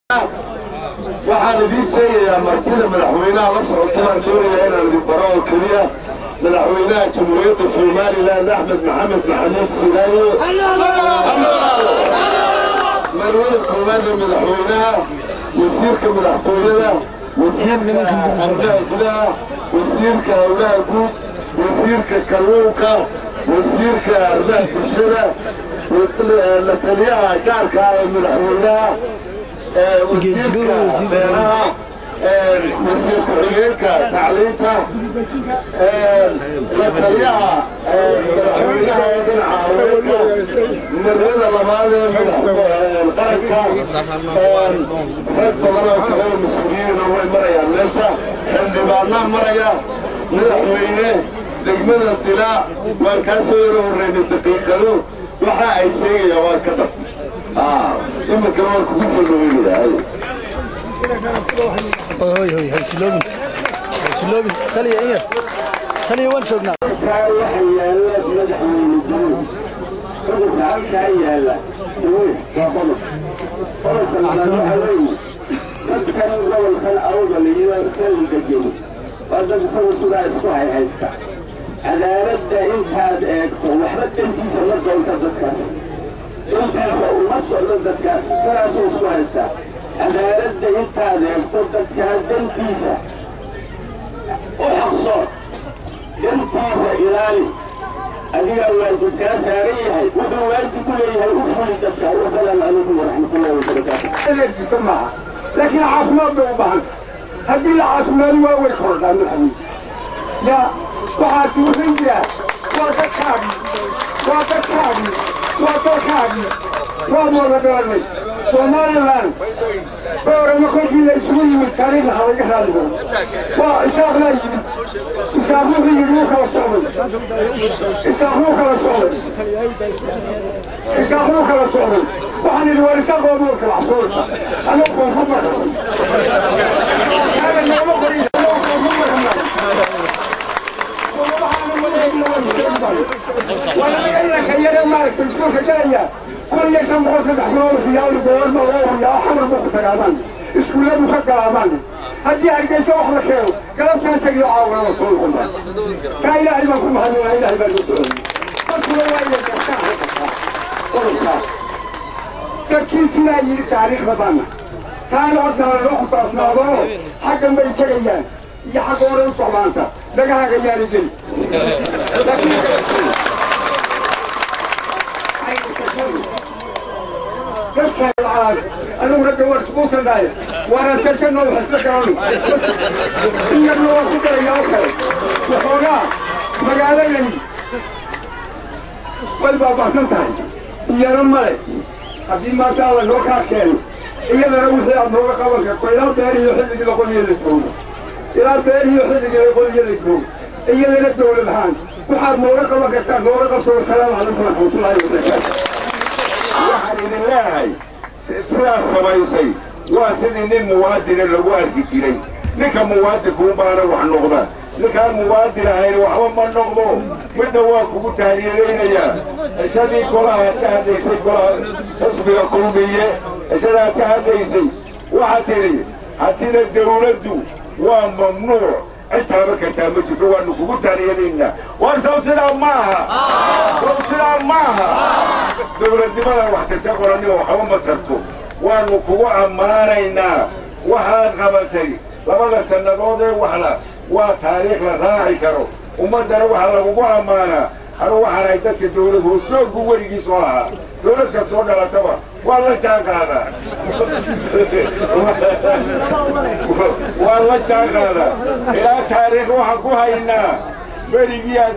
waxaan idin sheegayaa martida madaxweynaha la socotaan doonaya inaan idin baro oo keliya madaxweynaha jamhuuriyadda Soomaaliland Axmed Maxamed Maxamuud Silayo marwada koowaad ee madaxweynaha wasiirka madaxtooyada wasiirka gudaha wasiirka howlaha guud wasiirka kalluunka wasiirka arrimaha bulshada la taliyaha gaarka ah ee madaxweynaha وزيرك بيرها وزير كحيلك تعليمها لتليها مريضة لمالي القرقة رد بضروا كلام المسؤولين هو المرأة ليسا اللي بعنا مرأة مدحوينه دقمنا الطلاع والكاسو يروه الرين الدقيقة وحا اي شيء يا واكدر إما كمان كويس ولا وين هاي سلوبي سلي إيه سلي وين شغلنا انت ومسؤول الدكاس ساسو سوهسا انا رد انت هذا الدكاس انتيسا وحصل انتيسا الالي اللي هو الدكاس هريه ودوانت كلها وفل الدكاس والسلام عليكم ورحمه الله وبركاته لكن عاصمه بوبان هذه العاصمه ما هو الخرج عن الحبيب لا وحاسب الرجال وتكابي وتكابي وامور بيرمي Somaliland بيرمي كل شيء اسمه من تاريخ هذا هذا وإسحاقنا إسحاقنا يجيبوه على الصعود إسحاقنا على الصعود وعن الورثة قاموا كالعصور أنا أقول خبر هذا اللي أنا قريب أنا أقول ولا لك يا مارس تسمع كجاية كل يوم بقصد حمار في يوم الجوار ما هو يا حمر بقطع عمان إسكولنا مخدر عمان هدي هرجع وحنا كيو كلام كان تجي عاون رسول الله كايلا علمكم هذا لا إله إلا الله كل واحد تركيزنا يجي تاريخ بدنا كان أصلا روح صاصنا ضرو حكم بيتجيان يحقورن صلانته لقاها جياري جل كيف العلاج؟ أنا ورد ورس بوصل داير وأنا تشنو وحسلك رامي إن الله كبر يا أخي وحولا مقاليني والبابا سنتاي يا رمالي أبي ما تعالى لوكا كيلو إيه أنا أقول يا نور قبلك كويلا بيري يحزق لقول يلكم إلى بيري يحزق لقول يلكم إيه أنا الدولة الحان وحاب نور قبلك كتاب نور قبلك والسلام عليكم ورحمة الله وبركاته waxaan idin leeyahay sidaas samaysay waa sidii nin muwaadina lagu arki jiray ninka muwaadinkuun baana wax noqda ninkaan muwaadin ahayn waxba ma noqdo midna waa kugu tahniyadaynayaa ishadii golaha ka hadlaysay golaha xisbiga kulmiye ishadaa ka hadlaysay waxaa tidhi hatida dawladdu waa mamnuuc intaaba kartaa ma jirto waanu kugu tahniyadaynaa war sow sidaa maaha dowladnimada wax karta qoranimo waxba ma tarto waanu kugu ammaanaynaa waxaad qabatay labada sannadood ee waxna waa taariikh la raaci karo ummaddana waxaa lagugu ammaanaa anu waxaanay dadka dowlad hoosnooggu weligiis oo ahaa dowlad kastoo dhalataba waa la jaanqaadaa waa la jaanqaadaa ilaa taariikh waxaan ku haynaa berigii aad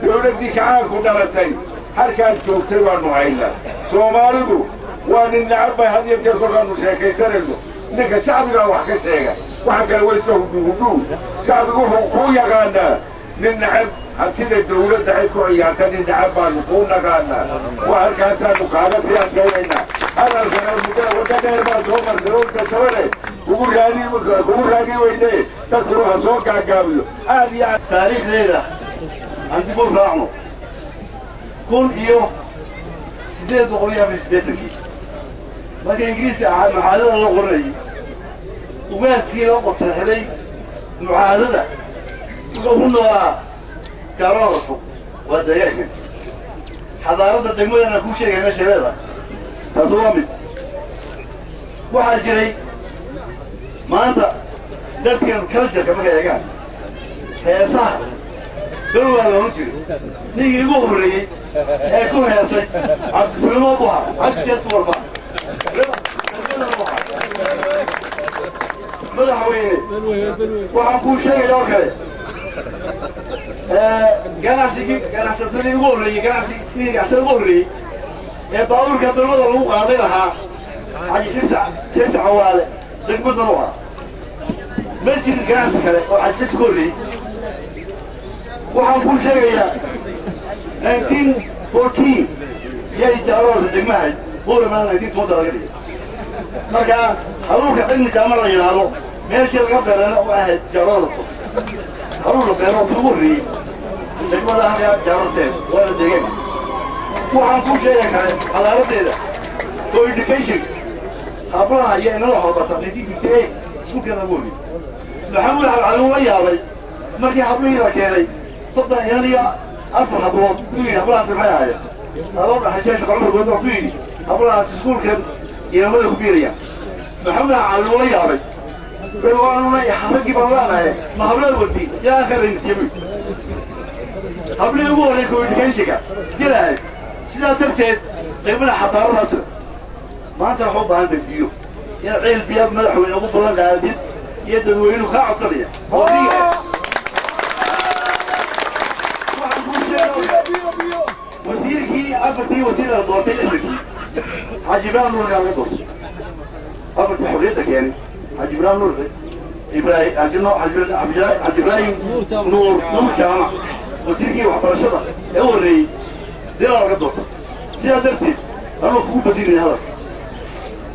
dowladdii kacaanku dhalatay halkaad joogtay waanu haynaa soomaalidu waa nin nacab bay had iyo jeer kolkaanu sheekaysanayno ninka shacbigaa wax ka sheega waxa kale waa iska hudhuhudhuu shacbigu wuxuu kuu yaqaanaa nin nacab hantida dawladda cid ku ciyaarta nin nacab baanu kuu naqaanaa waa halkaasaanu kaaga sii adkaynaynaa hadalkana wadda dheer baa soo martay owda tabane kugu raadi weyne dadkuna ha soo gaagaabiyo aad iyo aad taariikhdeeda aan dib u raacno kun iyo 880 marka ingiriiska mucaadada loo qoranayay ugaaskii loo qotaxday mucaadada wuxuu ku noolaa garoonka fog waa deegaanka xadaaradda degmadana ku sheegay meesha leeda taasi waa mid waxaa jiray maanta dadkan cultureka markay eegaan heesaha dowlaa loola jiro ninkii igu horreeyey ee ku heesay cabdisulimo buha cabdijeedku walba madaxweyne waxaan kuu sheegaya oo kale ganacsatadii ugu horreeyey ganacsada ugu horreeyey ee baabuurka dowladda lagu qaaday lahaa xaji xirsa cawaale degmadan u ah ma jirin ganacsi kale oo xaji xirsa ka horreeyey waxaan kuu sheegayaa 1914 yay daalooda degmahay buuramaa 1920 laga dhigay marka haruurka cilmi jaama la yidhaahdo meeshii laga beerana u ahayd jaarooda haruurka beero ugu horreeyey degmada halkaa jaararteed waana deegaanka waxaan kuu sheegay kale xadaaradeeda oo education hablaha iyo inala xoobata 1958 iskuulkeeda ugu horreeyey maxamuud xalcaluu la yaabay markii hablihii la keenay 34 hablood ku yidhi hablahaasi maxay ahaayeen aloo dhaxasheesha qormargood baa ku yidhi hablahaas iskuulkan inamada ku biiraya maxamuud xalcaluu la yaabay waanuna raggii baan leenahay ma hablada wadi yaa akharinsiiyey hablihii ugu horreeyey ko educationka dilahay sidaa darteed degmada xadaarada jira maanta waxu u baahan biyo in ceel biyo madaxweyne ugu balan qaadid iyo dadweynuhu kaa codsanaya oo biyo wasiirkii afartii wasiir la doortay xilligii xaji ibraahim nuur laga doortay afartii xorriyadda keenay xaji ibraahim nuur xaji ibraahim nuur jaamac wasiirkii waxbarashada ee u horreeyey dilaa laga doortay sidaa darteed anuu kugu fadirinay hadalka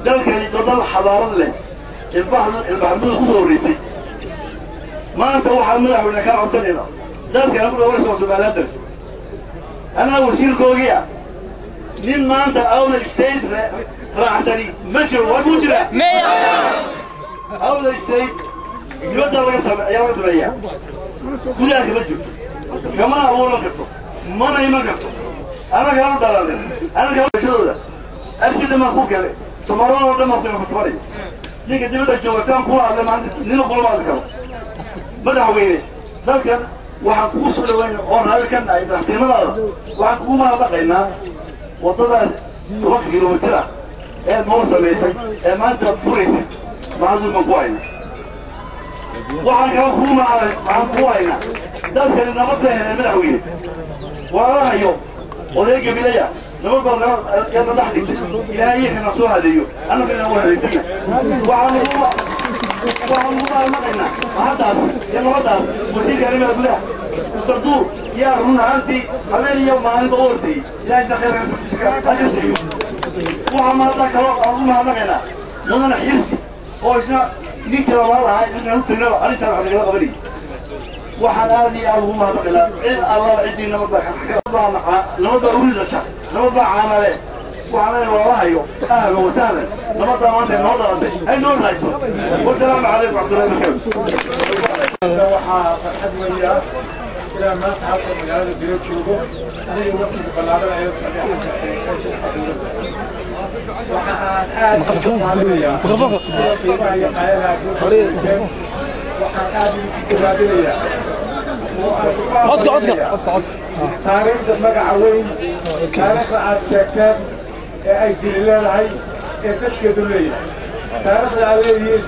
dalkani dal xadaarad leh ilbaxnimada ku soo horreysay maanta waxaa madaxweyne kaa codsanayna dadkana marka waraysa waa Soomaaliland daris أنا وزير كوجيا نين ما أنت أول الستيت رأسني مجرى ومجرى أول الستيت يودر ويسمع يا ويسمع كذا كمجرى كمان أول كرتو ما نايم كرتو أنا كلام دارنا أنا كلام شدودا أرشد ما أخوك يعني سمارون ولا ما أخوك متفرج لكن دي الجواسان كوا على ما نينو كل ما ذكروا بدأ ويني ذكر waxaan kugu soo dhaweynaa oo halkan ay madaxtinimada waxaan kugu mahadnaqaynaa wadada 10 kiiloomitir ee noo sameysay ee maanta furaysay maalintan ku hayna waxaan kugu haynaa dadkan nabad bay heleen madaxweyne walaalahayo odaygga bilaya nabad baa yadda dhex dhigtay ilaahay kana soo hadeeyo annagana waa hadeysana waxaan ugu mahadnaqaynaa mahaddaas iyo nabaddaas wasiirka arrimaha gudaha مستردور يا رمنا أنتي حبيبي يوم ما أنا بقولتي يا إيش دخل أكسر وهم هذا كلام هم هذا كنا وأنا حرسي هو إيشنا نيكل والله هاي إحنا نقول أنا ترى على كلام قبلي وحنادي هم هذا كلام الله عدي نبض نبض أقول له شيء نبض عمله وعمله والله يو أهلا وسهلا نبض ما أنت نبض أنت هاي نور رايتو والسلام عليكم ورحمة الله وبركاته waxaa farxad weeyaa ilaa maanta halka magaalada biro joogo aniga waqtiga ballaaran ayaa waxaan aad u raadinayaa taariikhda magaca weyn taariikhda aad sheegteen ee ay dili leedahay ee dadkeedu leeyahay taariikhda aad leedihiin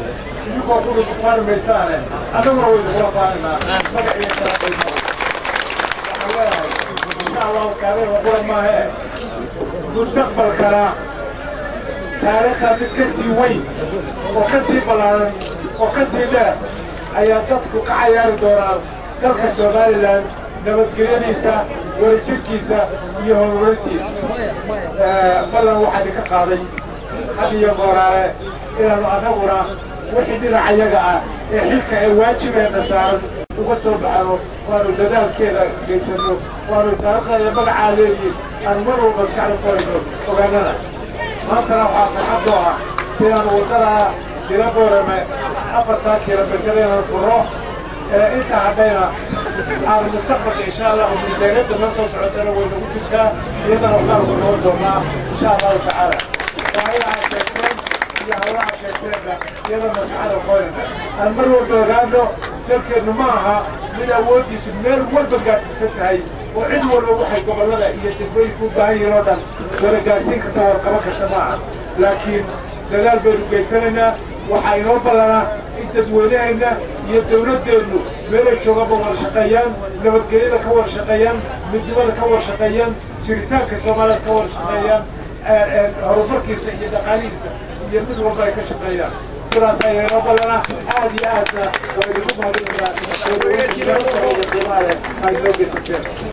idinkoo kuda ku faani maysaane annaguna waynu kula faaninaa magaciiyo kalaaqaysa waxaan leedahay insha allahu taariikhda qura maahee mustaqbalkana taariikhda mid ka sii weyn oo ka sii ballaaran oo ka sii dheer ayaa dadku ka cayaari doonaan dalka Somaliland nabadgelyadiisa wadajirkiisa iyo horumarintiisa ballan waxaa idinka qaaday had iyo gooraale inaanu annaguna wixii dhinacayaga ah ee xilka ee waajibeena saaran uga soo baxano waanu dadaalkeeda geysano waanu taariikhda magacaa leeyihiin aan mar walba maskaxda ku hayno ogaanada maantana waxaa farxad oo ah inaan wadada ila boorame 4 kilomitir inaan furo inta haddayna aan mustaqbalka insha allah miisaaniyadda noo soo socotana way nagu jirtaa iyadana waxaan ku noqon doonaa insha allahu tacaala waayaha sheegteen iyo hawlaha sheegteenna iyadana maskaxda qoyna aan mar walba ogaano dalkeennu ma aha mid awooddiisu meel walba gaadhsiisan tahay oo cid walba waxay gobollada iyo degmooyinka u baahan yihiin oo dhan wala gaadhsiin karta warqabo kasta ma aha laakiin dadaal baynu geysanaynaa waxaa inoo ballanaa in dadweynahayna iyo dawladdeenu meelay joogaba wada shaqeeyaan nabadgelyada ka wada shaqeeyaan midnimada ka wada shaqeeyaan jiritaanka soomaaliyeed ka wada shaqeeyaan horumarkiisa iyo dhaqaalihiisa iyo mid walba ay ka shaqeeyaan sidaas ayaa inoo ballanaa aad iyo aadna waynagu mahadinaynaa ay noo geysatee